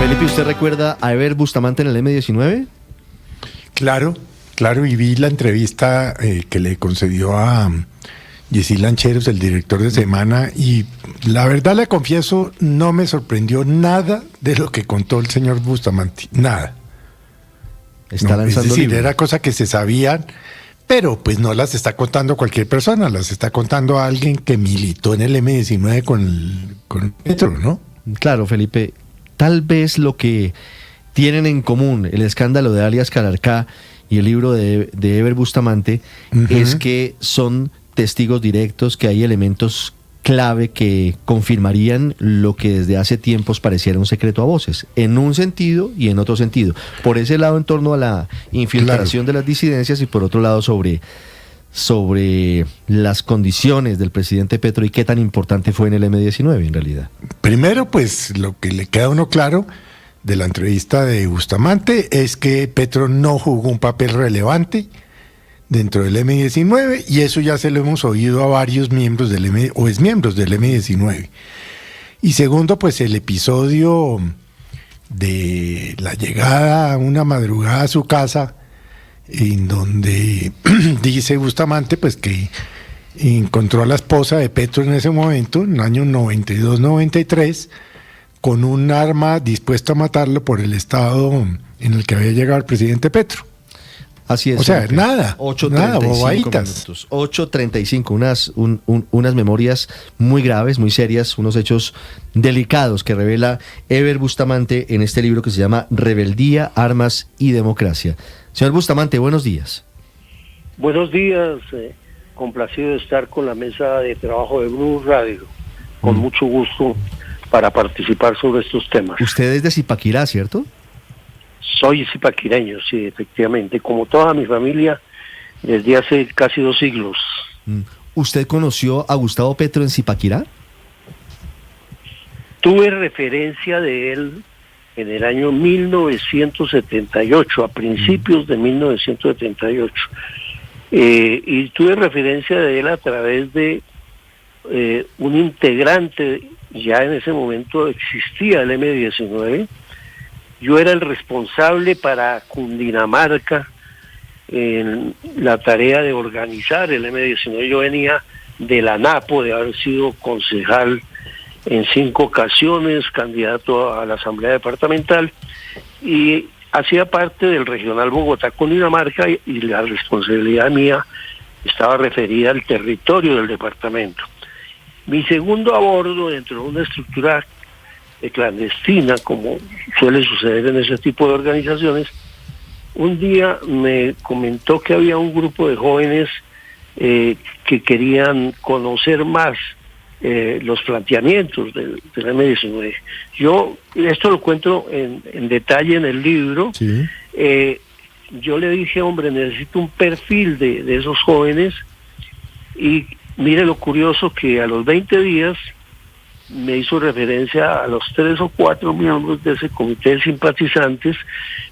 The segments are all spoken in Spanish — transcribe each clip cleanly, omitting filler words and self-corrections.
Felipe, ¿usted recuerda a Ever Bustamante en el M-19? Claro, y vi la entrevista que le concedió a Yesid Lancheros, el director de Semana, y la verdad le confieso, no me sorprendió nada de lo que contó el señor Bustamante, nada. Está lanzando es decir, libro. era cosa que se sabían, pero pues no las está contando cualquier persona, las está contando a alguien que militó en el M-19 con Petro, ¿no? Claro, Felipe, tal vez lo que tienen en común el escándalo de alias Calarcá y el libro de Ever Bustamante es que son testigos directos, que hay elementos clave que confirmarían lo que desde hace tiempos pareciera un secreto a voces, en un sentido y en otro sentido. Por ese lado en torno a la infiltración de las disidencias y por otro lado sobre las condiciones del presidente Petro y qué tan importante fue en el M-19 en realidad. Primero, pues lo que le queda a uno claro de la entrevista de Bustamante es que Petro no jugó un papel relevante dentro del M-19 y eso ya se lo hemos oído a varios miembros del miembros del M-19. Y segundo, pues el episodio de la llegada a una madrugada a su casa, en donde dice Bustamante pues que encontró a la esposa de Petro en ese momento, en el año 92-93, con un arma dispuesto a matarlo por el estado en el que había llegado el presidente Petro. Así es. O sea, nada, 8:35 bobaditas. minutos. 8:35, unas memorias muy graves, muy serias, unos hechos delicados que revela Ever Bustamante en este libro que se llama Rebeldía, Armas y Democracia. Señor Bustamante, buenos días. Buenos días, complacido de estar con la mesa de trabajo de Blue Radio, con mucho gusto para participar sobre estos temas. Usted es de Zipaquirá, ¿cierto? Soy zipaquireño, sí, efectivamente, como toda mi familia, desde hace casi 2 siglos. ¿Usted conoció a Gustavo Petro en Zipaquirá? Tuve referencia de él en el año 1978, a principios de 1978. Y tuve referencia de él a través de un integrante, ya en ese momento existía el M-19. Yo era el responsable para Cundinamarca en la tarea de organizar el M-19. Yo venía de la NAPO, de haber sido concejal en 5 ocasiones, candidato a la Asamblea Departamental, y hacía parte del Regional Bogotá-Cundinamarca, y la responsabilidad mía estaba referida al territorio del departamento. Mi segundo a bordo dentro de una estructura clandestina, como suele suceder en ese tipo de organizaciones, un día me comentó que había un grupo de jóvenes que querían conocer más los planteamientos del M-19. Yo esto lo cuento en detalle en el libro. Sí. Yo le dije, hombre, necesito un perfil de esos jóvenes, y mire lo curioso que a los 20 días me hizo referencia a los 3 o 4 miembros de ese comité de simpatizantes,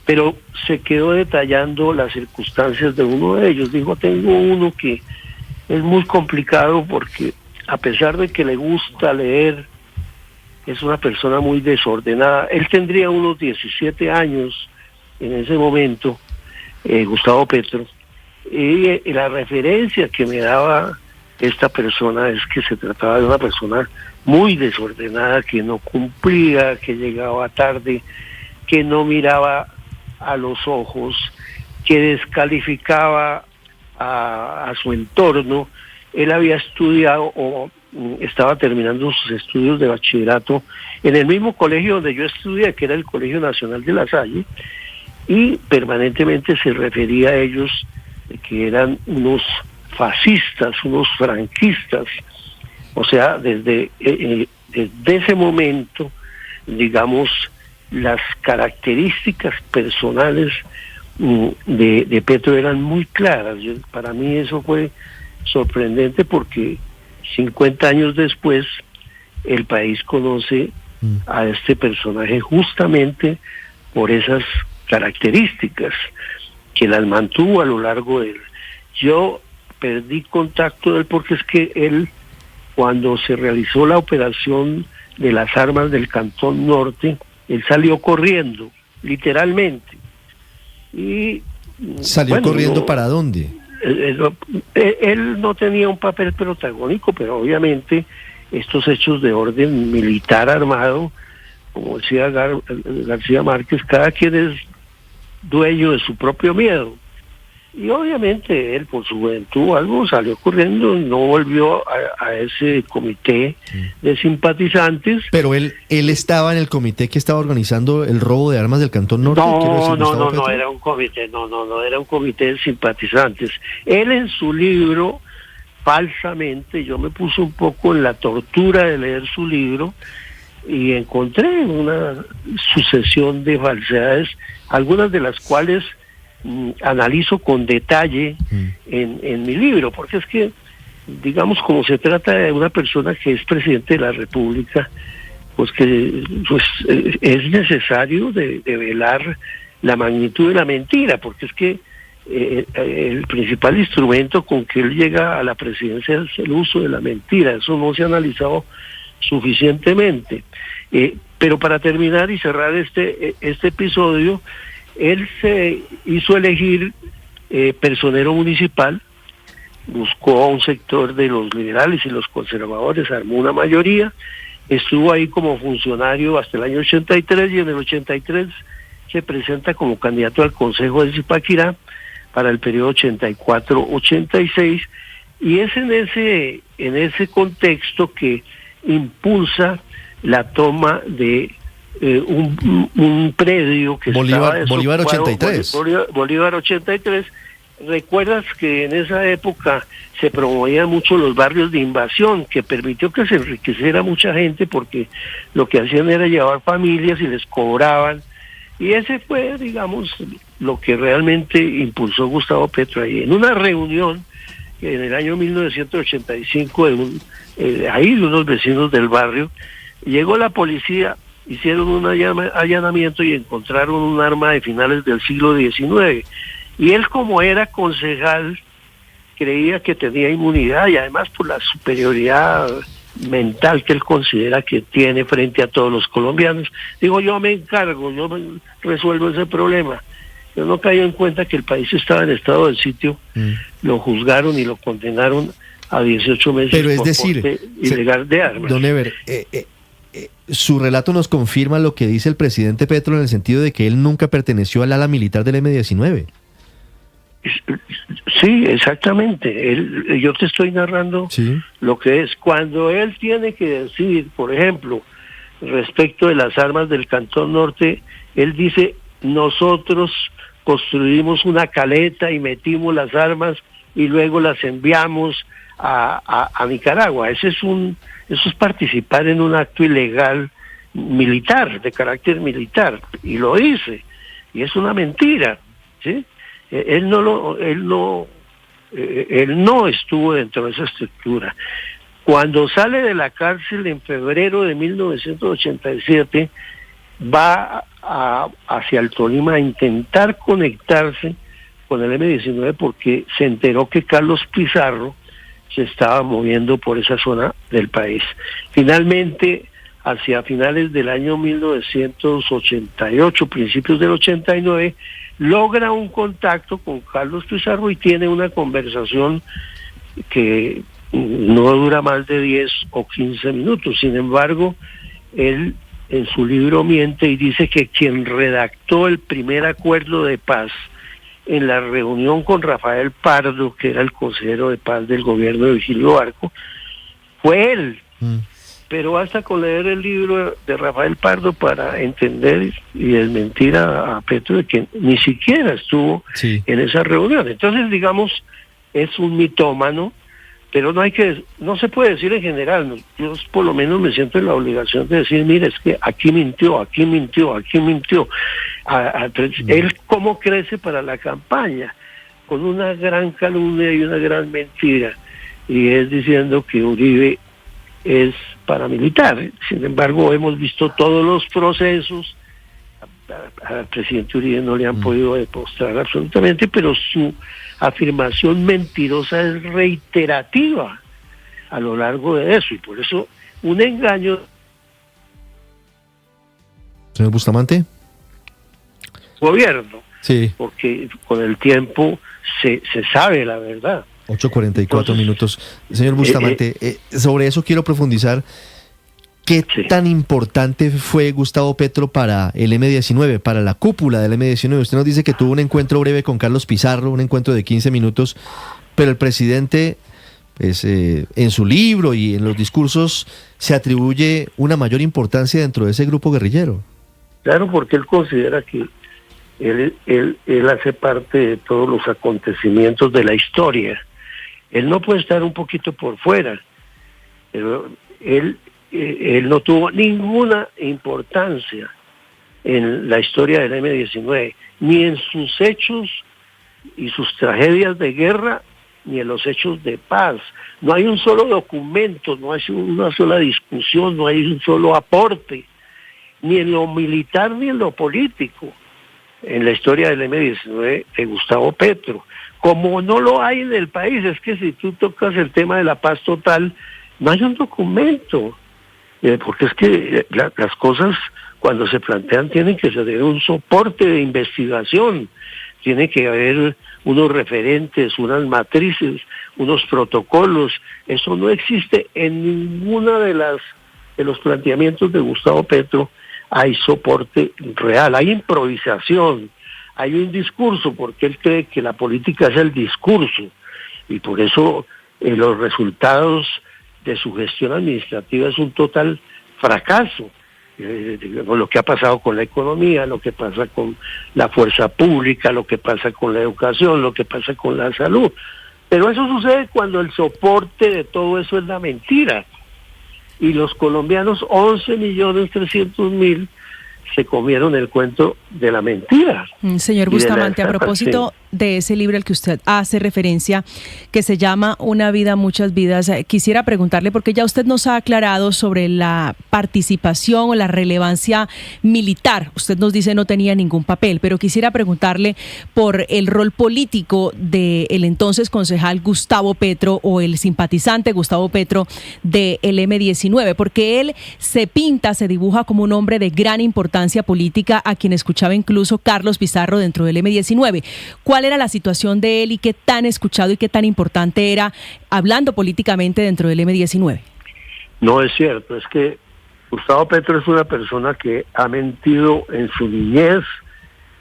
pero se quedó detallando las circunstancias de uno de ellos. Dijo, tengo uno que es muy complicado porque a pesar de que le gusta leer, es una persona muy desordenada. Él tendría unos 17 años en ese momento, Gustavo Petro, y la referencia que me daba esta persona es que se trataba de una persona muy desordenada, que no cumplía, que llegaba tarde, que no miraba a los ojos, que descalificaba a su entorno. Él había estudiado o estaba terminando sus estudios de bachillerato en el mismo colegio donde yo estudié, que era el Colegio Nacional de La Salle, y permanentemente se refería a ellos de que eran unos fascistas, unos franquistas. O sea, desde ese momento, digamos, las características personales de Petro eran muy claras. Para mí eso fue sorprendente porque 50 años después el país conoce a este personaje justamente por esas características que las mantuvo a lo largo de él. Yo perdí contacto de él porque es que él, cuando se realizó la operación de las armas del Cantón Norte, Él salió corriendo, literalmente. Y ¿Salió corriendo para dónde? Él no tenía un papel protagónico, pero obviamente estos hechos de orden militar armado, como decía García Márquez, cada quien es dueño de su propio miedo. Y obviamente él, por su juventud o algo, salió corriendo y no volvió a ese comité de simpatizantes. Pero él estaba en el comité que estaba organizando el robo de armas del Cantón Norte. No era un comité, no era un comité de simpatizantes. Él en su libro, falsamente, yo me puse un poco en la tortura de leer su libro y encontré una sucesión de falsedades, algunas de las cuales analizo con detalle en mi libro, porque es que, digamos, como se trata de una persona que es presidente de la República, pues es necesario de velar la magnitud de la mentira, porque es que el principal instrumento con que él llega a la presidencia es el uso de la mentira. Eso no se ha analizado suficientemente. Pero para terminar y cerrar este episodio, él se hizo elegir personero municipal, buscó a un sector de los liberales y los conservadores, armó una mayoría, estuvo ahí como funcionario hasta el año 83 y en el 83 se presenta como candidato al Consejo de Zipaquirá para el periodo 84-86 y es en ese contexto que impulsa la toma de un predio que Bolívar 83. Bolívar 83. ¿Recuerdas que en esa época se promovían mucho los barrios de invasión, que permitió que se enriqueciera mucha gente porque lo que hacían era llevar familias y les cobraban? Y ese fue, digamos, lo que realmente impulsó Gustavo Petro ahí. En una reunión en el año 1985 ahí de unos vecinos del barrio, llegó la policía, hicieron un allanamiento y encontraron un arma de finales del siglo XIX. Y él, como era concejal, creía que tenía inmunidad y además por la superioridad mental que él considera que tiene frente a todos los colombianos, digo, yo me encargo, resuelvo ese problema. Yo no caí en cuenta que el país estaba en estado de sitio, lo juzgaron y lo condenaron a 18 meses. Pero es por decir, porte ilegal de armas. Don Ever, su relato nos confirma lo que dice el presidente Petro en el sentido de que él nunca perteneció al ala militar del M-19. Sí, exactamente. Yo te estoy narrando lo que es. Cuando él tiene que decir, por ejemplo, respecto de las armas del Cantón Norte, él dice, nosotros construimos una caleta y metimos las armas y luego las enviamos a Nicaragua. Eso es participar en un acto ilegal militar, de carácter militar, y lo dice, y es una mentira, ¿sí? Él no estuvo dentro de esa estructura. Cuando sale de la cárcel en febrero de 1987, va hacia el Tolima a intentar conectarse con el M-19 porque se enteró que Carlos Pizarro se estaba moviendo por esa zona del país. Finalmente, hacia finales del año 1988, principios del 89, logra un contacto con Carlos Pizarro y tiene una conversación que no dura más de 10 o 15 minutos. Sin embargo, él en su libro miente y dice que quien redactó el primer acuerdo de paz en la reunión con Rafael Pardo, que era el consejero de paz del gobierno de Vigilio Barco, fue él. Pero basta con leer el libro de Rafael Pardo para entender y desmentir a Petro de que ni siquiera estuvo en esa reunión. Entonces, digamos, es un mitómano, pero no se puede decir en general. Yo por lo menos me siento en la obligación de decir, mire, es que aquí mintió. Él cómo crece para la campaña, con una gran calumnia y una gran mentira, y es diciendo que Uribe es paramilitar. Sin embargo, hemos visto todos los procesos. Al presidente Uribe no le han podido demostrar absolutamente, pero su afirmación mentirosa es reiterativa a lo largo de eso, y por eso un engaño Señor Bustamante. Gobierno. Sí. Porque con el tiempo se sabe la verdad. 8:44 minutos. Señor Bustamante, sobre eso quiero profundizar. ¿Qué tan importante fue Gustavo Petro para el M-19, para la cúpula del M-19? Usted nos dice que tuvo un encuentro breve con Carlos Pizarro, un encuentro de 15 minutos, pero el presidente, pues, en su libro y en los discursos se atribuye una mayor importancia dentro de ese grupo guerrillero. Claro, porque él considera que él hace parte de todos los acontecimientos de la historia. Él no puede estar un poquito por fuera, pero él no tuvo ninguna importancia en la historia del M-19, ni en sus hechos y sus tragedias de guerra, ni en los hechos de paz. No hay un solo documento, no hay una sola discusión, no hay un solo aporte, ni en lo militar ni en lo político, en la historia del M-19 de Gustavo Petro. Como no lo hay en el país, es que si tú tocas el tema de la paz total, no hay un documento. Porque es que las cosas cuando se plantean tienen que tener un soporte de investigación, tiene que haber unos referentes, unas matrices, unos protocolos. Eso no existe en ninguna de los planteamientos de Gustavo Petro. Hay soporte real, hay improvisación, hay un discurso, porque él cree que la política es el discurso, y por eso los resultados de su gestión administrativa es un total fracaso. Lo que ha pasado con la economía, lo que pasa con la fuerza pública, lo que pasa con la educación, lo que pasa con la salud. Pero eso sucede cuando el soporte de todo eso es la mentira. Y los colombianos, 11.300.000, se comieron el cuento de la mentira. Señor Bustamante, a propósito de ese libro al que usted hace referencia, que se llama Una vida, muchas vidas, quisiera preguntarle, porque ya usted nos ha aclarado sobre la participación o la relevancia militar. Usted nos dice no tenía ningún papel, pero quisiera preguntarle por el rol político del entonces concejal Gustavo Petro, o el simpatizante Gustavo Petro del M-19, porque él se dibuja como un hombre de gran importancia política, a quien escuchaba incluso Carlos Pizarro dentro del M-19. ¿Cuál era la situación de él y qué tan escuchado y qué tan importante era hablando políticamente dentro del M-19? No es cierto, es que Gustavo Petro es una persona que ha mentido en su niñez,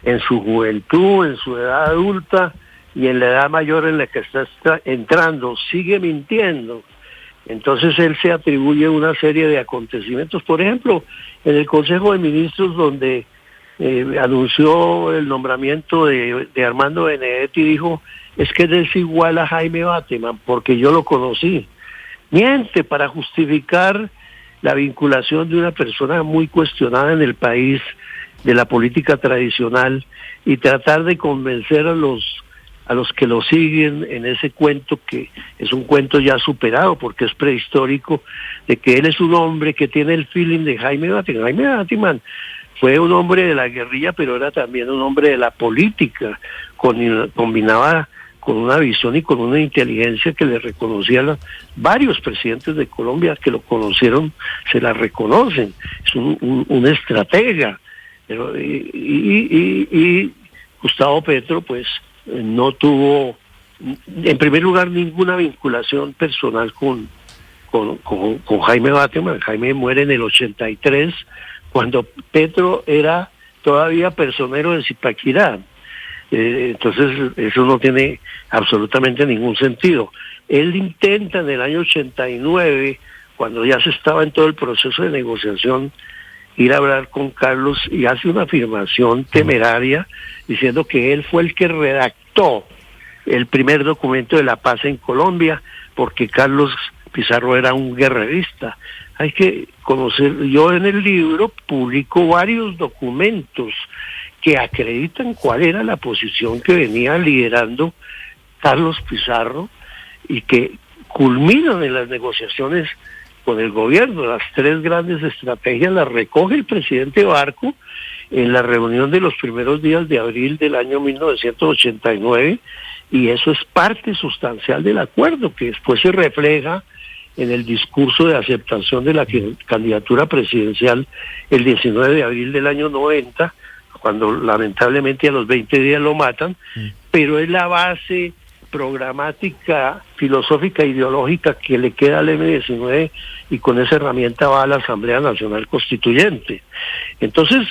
en su juventud, en su edad adulta y en la edad mayor en la que está entrando, sigue mintiendo. Entonces él se atribuye una serie de acontecimientos, por ejemplo, en el Consejo de Ministros, donde anunció el nombramiento de Armando Benedetti, dijo, es que él es igual a Jaime Bateman, porque yo lo conocí. Miente para justificar la vinculación de una persona muy cuestionada en el país, de la política tradicional, y tratar de convencer a los que lo siguen en ese cuento, que es un cuento ya superado porque es prehistórico, de que él es un hombre que tiene el feeling de Jaime Bateman. Jaime Bateman fue un hombre de la guerrilla, pero era también un hombre de la política, combinaba con una visión y con una inteligencia que le reconocían varios presidentes de Colombia que lo conocieron, se la reconocen. Es un estratega. Pero, y Gustavo Petro, pues, no tuvo, en primer lugar, ninguna vinculación personal con Jaime Bateman. Jaime muere en el 83, cuando Petro era todavía personero de Zipaquirá. Entonces eso no tiene absolutamente ningún sentido. Él intenta en el año 89, cuando ya se estaba en todo el proceso de negociación, ir a hablar con Carlos, y hace una afirmación temeraria diciendo que él fue el que redactó el primer documento de la paz en Colombia, porque Carlos Pizarro era un guerrerista. Hay que conocer, yo en el libro publico varios documentos que acreditan cuál era la posición que venía liderando Carlos Pizarro y que culminan en las negociaciones con el gobierno. Las tres grandes estrategias las recoge el presidente Barco en la reunión de los primeros días de abril del año 1989, y eso es parte sustancial del acuerdo que después se refleja en el discurso de aceptación de la candidatura presidencial el 19 de abril del año 90, cuando lamentablemente a los 20 días lo matan, pero es la base programática, filosófica, ideológica que le queda al M-19, y con esa herramienta va a la Asamblea Nacional Constituyente. Entonces,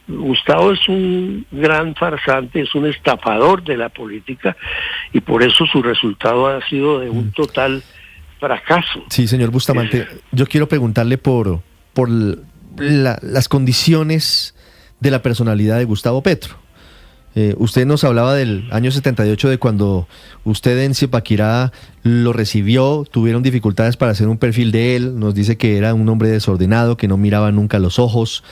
Gustavo es un gran farsante, es un estafador de la política, y por eso su resultado ha sido de un total fracaso. Sí, señor Bustamante, yo quiero preguntarle por las condiciones de la personalidad de Gustavo Petro. Usted nos hablaba del año 78, de cuando usted en Zipaquirá lo recibió, tuvieron dificultades para hacer un perfil de él. Nos dice que era un hombre desordenado, que no miraba nunca los ojos,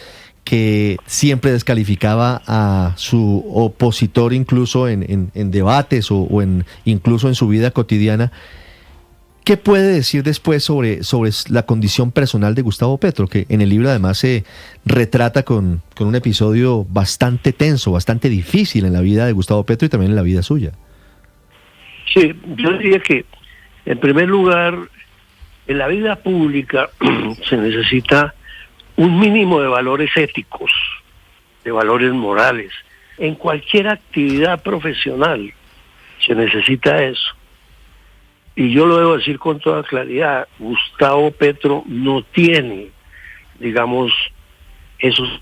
que siempre descalificaba a su opositor incluso en debates o incluso en su vida cotidiana. ¿Qué puede decir después sobre la condición personal de Gustavo Petro, que en el libro además se retrata con un episodio bastante tenso, bastante difícil en la vida de Gustavo Petro y también en la vida suya? Sí, yo diría que, en primer lugar, en la vida pública se necesita un mínimo de valores éticos, de valores morales. En cualquier actividad profesional se necesita eso. Y yo lo debo decir con toda claridad, Gustavo Petro no tiene, digamos, esos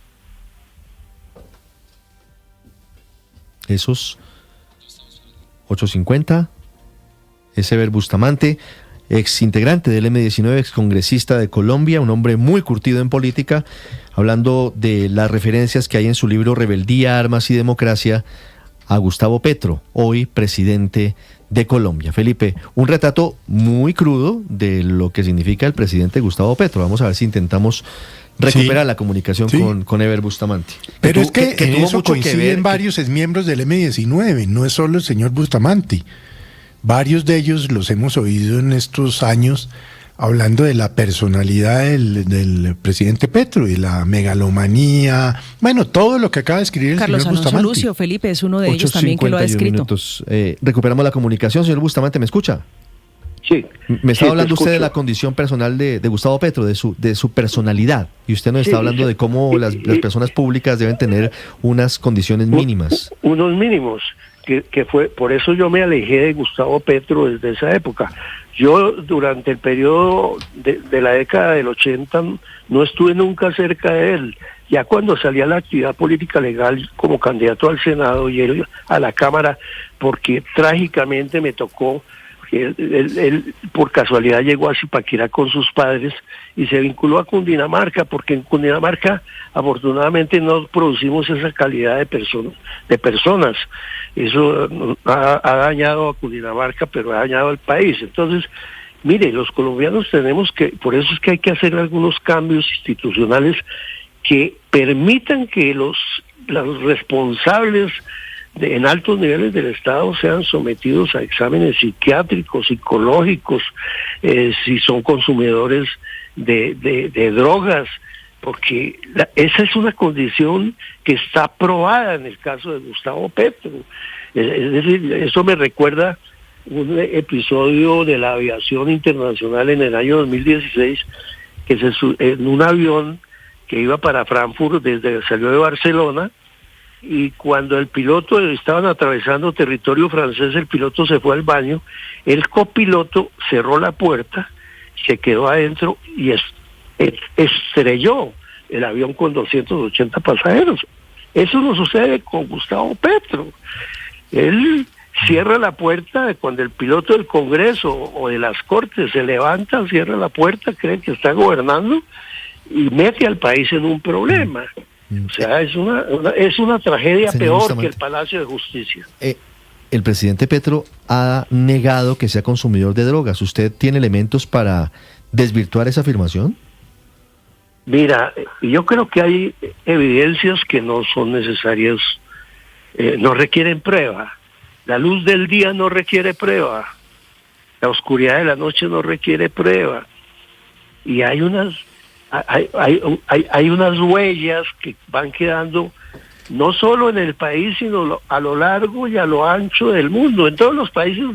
850, Ever Bustamante, ex integrante del M-19, ex congresista de Colombia, un hombre muy curtido en política, hablando de las referencias que hay en su libro Rebeldía, Armas y Democracia, a Gustavo Petro, hoy presidente de Colombia. Felipe, un retrato muy crudo de lo que significa el presidente Gustavo Petro. Vamos a ver si intentamos recuperar la comunicación con Ever Bustamante. Pero es que en tuvo eso mucho que coinciden ver, varios exmiembros del M-19, no es solo el señor Bustamante. Varios de ellos los hemos oído en estos años hablando de la personalidad del presidente Petro y la megalomanía, bueno, todo lo que acaba de escribir el Carlos señor Alonso Bustamante. Lucio, Felipe, es uno de ellos también que lo ha escrito. Recuperamos la comunicación. Señor Bustamante, ¿me escucha? Sí. Me está hablando usted de la condición personal de Gustavo Petro, de su personalidad, y usted nos está hablando de cómo las personas públicas deben tener unas condiciones mínimas. Unos mínimos, que fue, por eso yo me alejé de Gustavo Petro desde esa época. Yo durante el periodo de la década del 80 no estuve nunca cerca de él. Ya cuando salía a la actividad política legal como candidato al Senado y él a la Cámara, porque trágicamente me tocó, él por casualidad llegó a Zipaquirá con sus padres y se vinculó a Cundinamarca, porque en Cundinamarca afortunadamente no producimos esa calidad de personas. Eso ha dañado a Cundinamarca, pero ha dañado al país. Entonces, mire, los colombianos tenemos que, por eso es que hay que hacer algunos cambios institucionales que permitan que los responsables en altos niveles del Estado sean sometidos a exámenes psiquiátricos, psicológicos, si son consumidores de drogas, porque esa es una condición que está aprobada en el caso de Gustavo Petro. Es decir, eso me recuerda un episodio de la aviación internacional en el año 2016, que en un avión que iba para Frankfurt, salió de Barcelona, y cuando el piloto estaban atravesando territorio francés, el piloto se fue al baño, el copiloto cerró la puerta, se quedó adentro y estrelló el avión con 280 pasajeros. Eso no sucede con Gustavo Petro. Él cierra la puerta cuando el piloto del Congreso o de las Cortes se levanta, cierra la puerta, cree que está gobernando y mete al país en un problema. O sea, es una tragedia peor que el Palacio de Justicia. El presidente Petro ha negado que sea consumidor de drogas. ¿Usted tiene elementos para desvirtuar esa afirmación? Mira, yo creo que hay evidencias que no son necesarias, no requieren prueba. La luz del día no requiere prueba. La oscuridad de la noche no requiere prueba. Y hay unas huellas que van quedando no solo en el país, sino a lo largo y a lo ancho del mundo. En todos los países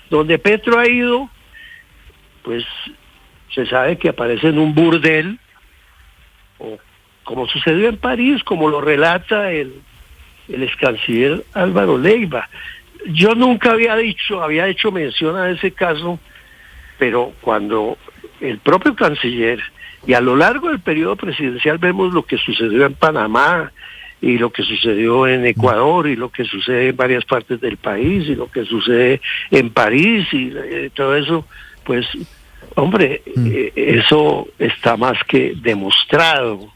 donde Petro ha ido, pues se sabe que aparece en un burdel, o como sucedió en París, como lo relata el ex canciller Álvaro Leiva. Yo nunca había hecho mención a ese caso, pero cuando el propio canciller, y a lo largo del periodo presidencial vemos lo que sucedió en Panamá, y lo que sucedió en Ecuador, y lo que sucede en varias partes del país, y lo que sucede en París, y todo eso, pues, hombre, eso está más que demostrado.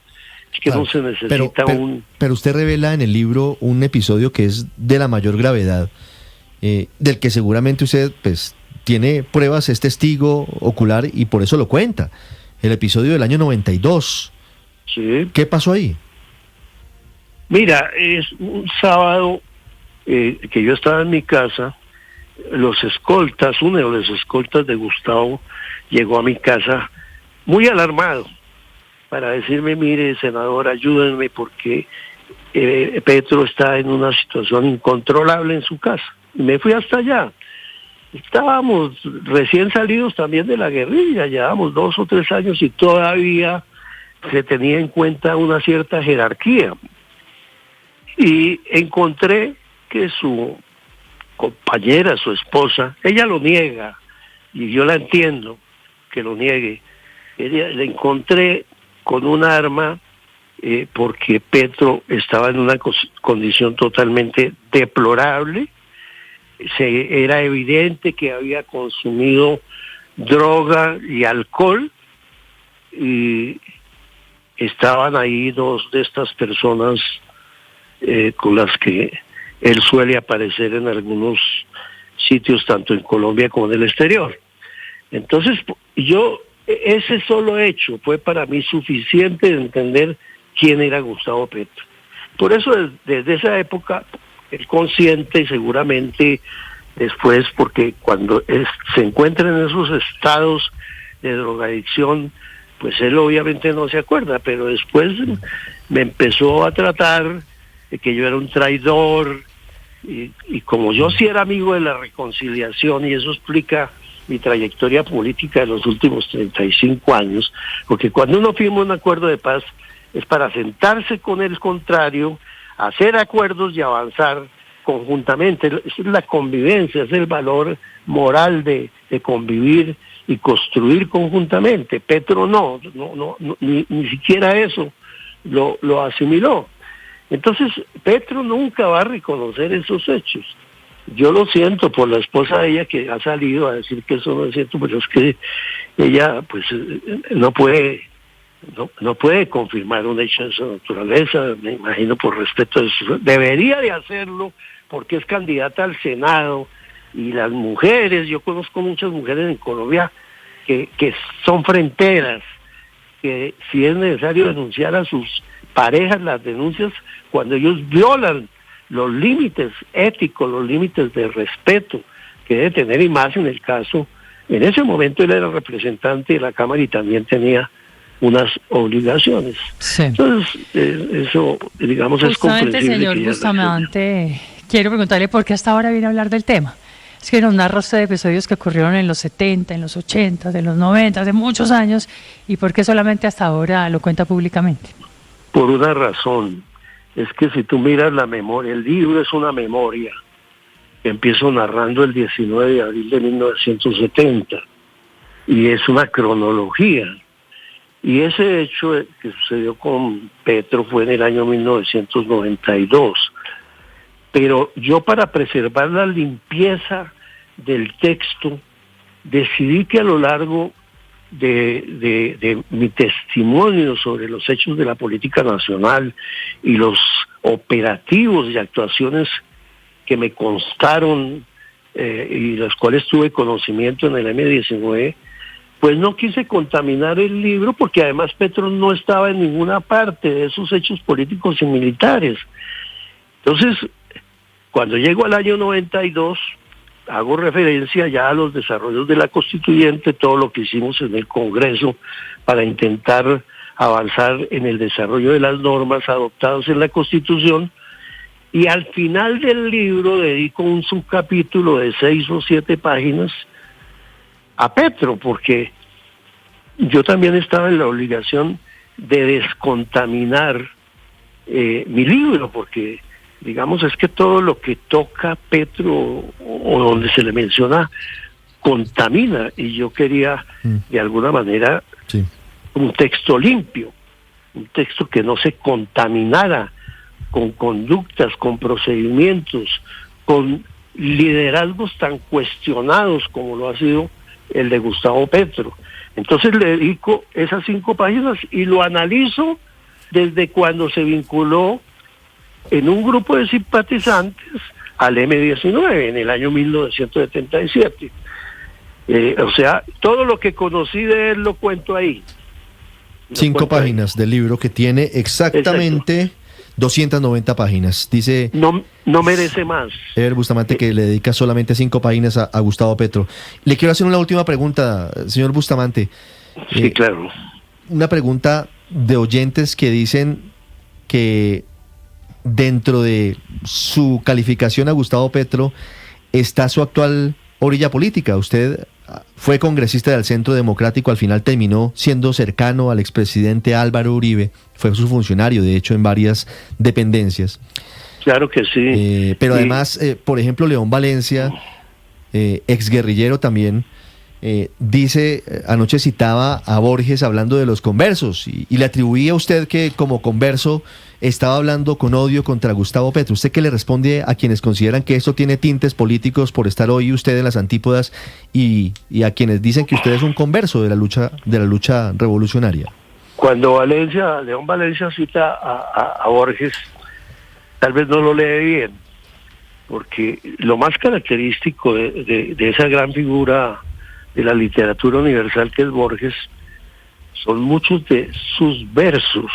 Es que no se necesita Pero usted revela en el libro un episodio que es de la mayor gravedad, del que seguramente usted, pues, tiene pruebas, es testigo ocular y por eso lo cuenta. El episodio del año 92. Sí. ¿Qué pasó ahí? Mira, es un sábado que yo estaba en mi casa, los escoltas, uno de los escoltas de Gustavo llegó a mi casa muy alarmado para decirme, mire, senador, ayúdenme porque Petro está en una situación incontrolable en su casa. Y me fui hasta allá. Estábamos recién salidos también de la guerrilla, llevábamos 2 o 3 años y todavía se tenía en cuenta una cierta jerarquía. Y encontré que su compañera, su esposa, ella lo niega, y yo la entiendo que lo niegue. Ella la encontré con un arma porque Petro estaba en una condición totalmente deplorable. Era evidente que había consumido droga y alcohol, y estaban ahí 2 de estas personas con las que él suele aparecer en algunos sitios, tanto en Colombia como en el exterior. Entonces, ese solo hecho fue para mí suficiente de entender quién era Gustavo Petro. Por eso, desde esa época, él consciente y seguramente después, porque cuando se encuentra en esos estados de drogadicción, pues él obviamente no se acuerda, pero después me empezó a tratar de que yo era un traidor, y como yo sí era amigo de la reconciliación, y eso explica mi trayectoria política de los últimos 35 años, porque cuando uno firma un acuerdo de paz es para sentarse con el contrario, hacer acuerdos y avanzar conjuntamente. Es la convivencia, es el valor moral de convivir y construir conjuntamente. Petro ni siquiera eso lo asimiló. Entonces, Petro nunca va a reconocer esos hechos. Yo lo siento por la esposa de ella que ha salido a decir que eso no es cierto, pero es que ella pues no puede confirmar un hecho de esa naturaleza, me imagino por respeto de eso. Debería de hacerlo porque es candidata al Senado, y las mujeres, yo conozco muchas mujeres en Colombia que son fronteras, que si es necesario denunciar a sus parejas, las denuncias cuando ellos violan los límites éticos, los límites de respeto que debe tener, y más en el caso, en ese momento él era representante de la Cámara y también tenía unas obligaciones. Sí. Entonces, eso, digamos, es comprensible. Señor Bustamante, quiero preguntarle por qué hasta ahora viene a hablar del tema. Es que nos narra usted de episodios que ocurrieron en los 70, en los 80, en los 90, hace muchos años, y por qué solamente hasta ahora lo cuenta públicamente. Por una razón, es que si tú miras la memoria, el libro es una memoria. Empiezo narrando el 19 de abril de 1970, y es una cronología. Y ese hecho que sucedió con Petro fue en el año 1992. Pero yo, para preservar la limpieza del texto, decidí que a lo largo de mi testimonio sobre los hechos de la política nacional y los operativos y actuaciones que me constaron y los cuales tuve conocimiento en el M-19, pues no quise contaminar el libro, porque además Petro no estaba en ninguna parte de esos hechos políticos y militares. Entonces, cuando llego al año 92, hago referencia ya a los desarrollos de la Constituyente, todo lo que hicimos en el Congreso para intentar avanzar en el desarrollo de las normas adoptadas en la Constitución, y al final del libro dedico un subcapítulo de 6 o 7 páginas a Petro, porque yo también estaba en la obligación de descontaminar mi libro, porque digamos es que todo lo que toca Petro o donde se le menciona contamina, y yo quería de alguna manera un texto limpio, un texto que no se contaminara con conductas, con procedimientos, con liderazgos tan cuestionados como lo ha sido el de Gustavo Petro. Entonces le dedico esas 5 páginas y lo analizo desde cuando se vinculó en un grupo de simpatizantes al M-19 en el año 1977. O sea, todo lo que conocí de él lo cuento ahí. 5 páginas del libro que tiene exactamente... Exacto. 290 páginas. Dice... No merece más. Ever Bustamante que le dedica solamente 5 páginas a Gustavo Petro. Le quiero hacer una última pregunta, señor Bustamante. Sí, claro. Una pregunta de oyentes que dicen que dentro de su calificación a Gustavo Petro está su actual orilla política. Usted fue congresista del Centro Democrático, al final terminó siendo cercano al expresidente Álvaro Uribe, fue su funcionario, de hecho, en varias dependencias. Claro que sí. Pero además, por ejemplo, León Valencia, exguerrillero también, dice, anoche citaba a Borges hablando de los conversos, y le atribuía a usted que como converso estaba hablando con odio contra Gustavo Petro. ¿Usted qué le responde a quienes consideran que esto tiene tintes políticos por estar hoy usted en las antípodas y a quienes dicen que usted es un converso de la lucha revolucionaria? Cuando León Valencia cita a Borges, tal vez no lo lee bien, porque lo más característico de esa gran figura de la literatura universal que es Borges son muchos de sus versos.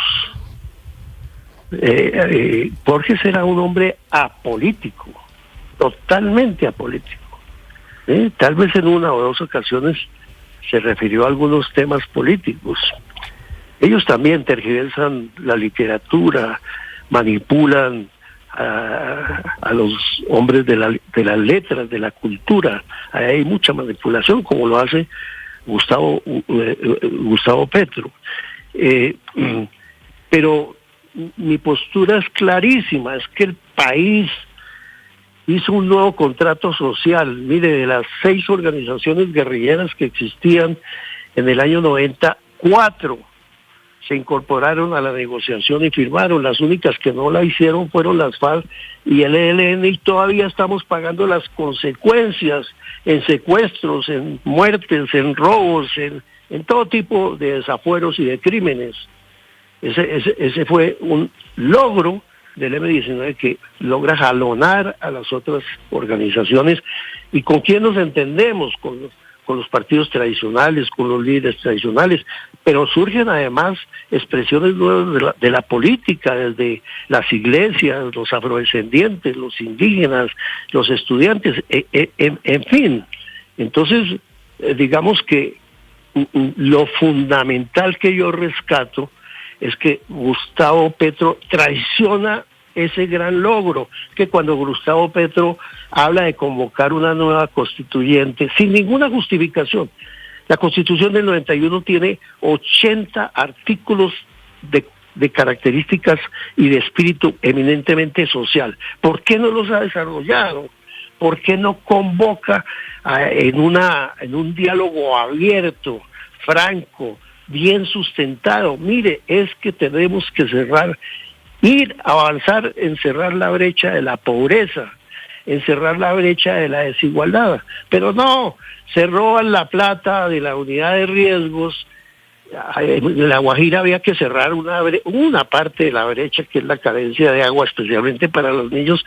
Borges era un hombre apolítico, totalmente apolítico. Tal vez en 1 o 2 ocasiones se refirió a algunos temas políticos. Ellos también tergiversan la literatura, manipulan a los hombres de las letras, de la cultura. Hay mucha manipulación, como lo hace Gustavo Petro. Pero mi postura es clarísima, es que el país hizo un nuevo contrato social. Mire, de las 6 organizaciones guerrilleras que existían en el año 90, 4 se incorporaron a la negociación y firmaron. Las únicas que no la hicieron fueron las FARC y el ELN, y todavía estamos pagando las consecuencias en secuestros, en muertes, en robos, en todo tipo de desafueros y de crímenes. Ese fue un logro del M-19 que logra jalonar a las otras organizaciones. ¿Y con quién nos entendemos? Con los partidos tradicionales, con los líderes tradicionales, pero surgen además expresiones nuevas de la política, desde las iglesias, los afrodescendientes, los indígenas, los estudiantes, en fin. Entonces, digamos que lo fundamental que yo rescato es que Gustavo Petro traiciona ese gran logro, que cuando Gustavo Petro habla de convocar una nueva constituyente sin ninguna justificación. La Constitución del 91 tiene 80 artículos de características y de espíritu eminentemente social. ¿Por qué no los ha desarrollado? ¿Por qué no convoca en un diálogo abierto, franco, bien sustentado? Mire, es que tenemos que avanzar en cerrar la brecha de la pobreza, en cerrar la brecha de la desigualdad. Pero no, se roban la plata de la unidad de riesgos. En La Guajira había que cerrar una parte de la brecha, que es la carencia de agua, especialmente para los niños,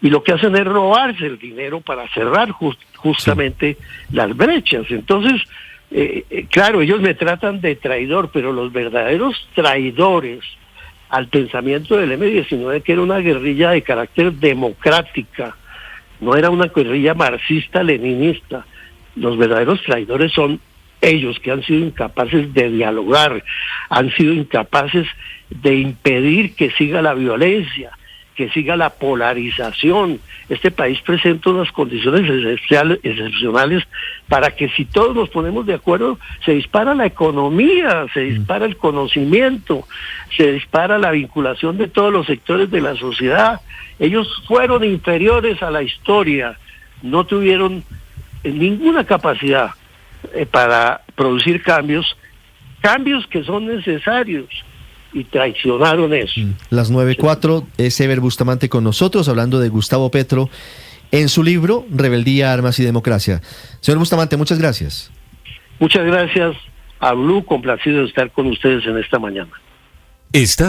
y lo que hacen es robarse el dinero para cerrar justamente las brechas. Entonces, claro, ellos me tratan de traidor, pero los verdaderos traidores al pensamiento del M-19, que era una guerrilla de carácter democrática, no era una guerrilla marxista-leninista. Los verdaderos traidores son ellos, que han sido incapaces de dialogar, han sido incapaces de impedir que siga la violencia, que siga la polarización. Este país presenta unas condiciones excepcionales para que si todos nos ponemos de acuerdo, se dispara la economía, se dispara el conocimiento, se dispara la vinculación de todos los sectores de la sociedad. Ellos fueron inferiores a la historia, no tuvieron ninguna capacidad para producir cambios que son necesarios, y traicionaron eso. Las 9:04, es Ever Bustamante con nosotros, hablando de Gustavo Petro en su libro Rebeldía, Armas y Democracia. Señor Bustamante, muchas gracias. Muchas gracias a Blue, complacido de estar con ustedes en esta mañana.